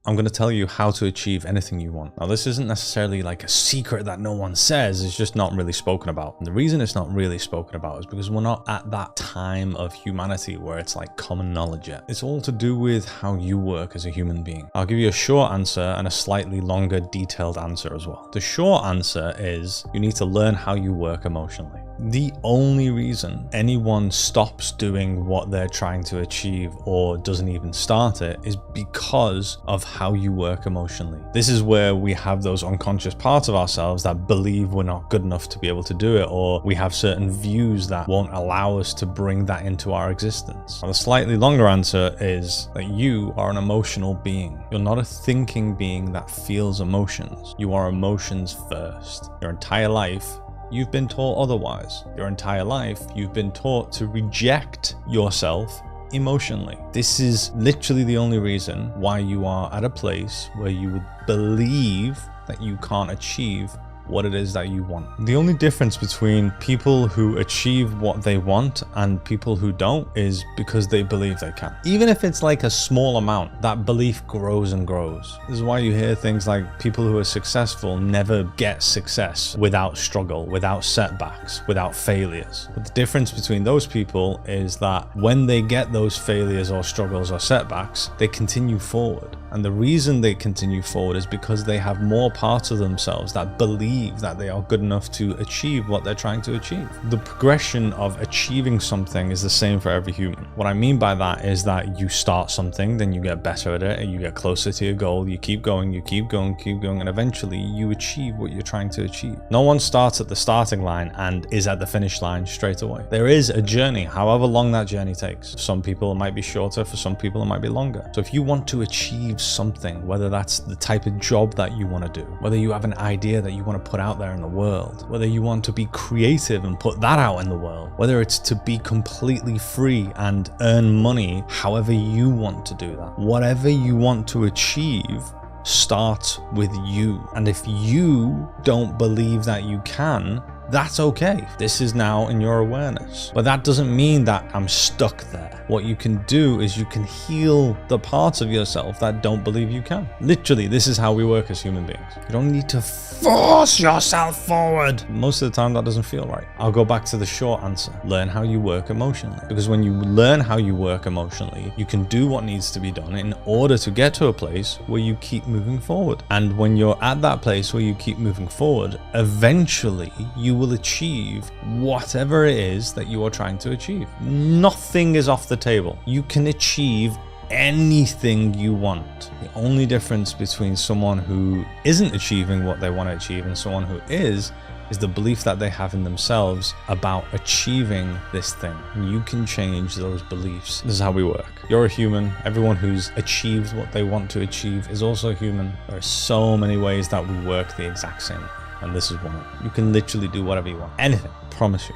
I'm going to tell you how to achieve anything you want. Now, this isn't necessarily like a secret that no one says. It's just not really spoken about. And the reason it's not really spoken about is because we're not at that time of humanity where it's like common knowledge yet. It's all to do with how you work as a human being. I'll give you a short answer and a slightly longer, detailed answer as well. The short answer is you need to learn how you work emotionally. The only reason anyone stops doing what they're trying to achieve or doesn't even start it is because of how you work emotionally. This is where we have those unconscious parts of ourselves that believe we're not good enough to be able to do it, or we have certain views that won't allow us to bring that into our existence. Now, the slightly longer answer is that you are an emotional being. You're not a thinking being that feels emotions. You are emotions first. Your entire life, you've been taught otherwise. Your entire life, you've been taught to reject yourself emotionally. This is literally the only reason why you are at a place where you would believe that you can't achieve what it is that you want. The only difference between people who achieve what they want and people who don't is because they believe they can. Even if it's like a small amount, that belief grows and grows. This is why you hear things like people who are successful never get success without struggle, without setbacks, without failures. But the difference between those people is that when they get those failures or struggles or setbacks, they continue forward. And the reason they continue forward is because they have more parts of themselves that believe that they are good enough to achieve what they're trying to achieve. The progression of achieving something is the same for every human. What I mean by that is that you start something, then you get better at it, and you get closer to your goal, you keep going, and eventually you achieve what you're trying to achieve. No one starts at the starting line and is at the finish line straight away. There is a journey, however long that journey takes. For some people it might be shorter, for some people it might be longer. So if you want to achieve something, whether that's the type of job that you want to do, whether you have an idea that you want to put out there in the world, whether you want to be creative and put that out in the world, whether it's to be completely free and earn money however you want to do that, whatever you want to achieve starts with you. And if you don't believe that you can, that's okay. This is now in your awareness. But that doesn't mean that I'm stuck there. What you can do is you can heal the parts of yourself that don't believe you can. Literally, this is how we work as human beings. You don't need to force yourself forward. Most of the time, that doesn't feel right. I'll go back to the short answer. Learn how you work emotionally. Because when you learn how you work emotionally, you can do what needs to be done in order to get to a place where you keep moving forward. And when you're at that place where you keep moving forward, eventually you will achieve whatever it is that you are trying to achieve. Nothing is off the table. You can achieve anything you want. The only difference between someone who isn't achieving what they want to achieve and someone who is the belief that they have in themselves about achieving this thing. And you can change those beliefs. This is how we work. You're a human. Everyone who's achieved what they want to achieve is also human. There are so many ways that we work the exact same way. And this is one of them. You can literally do whatever you want. Anything. I promise you.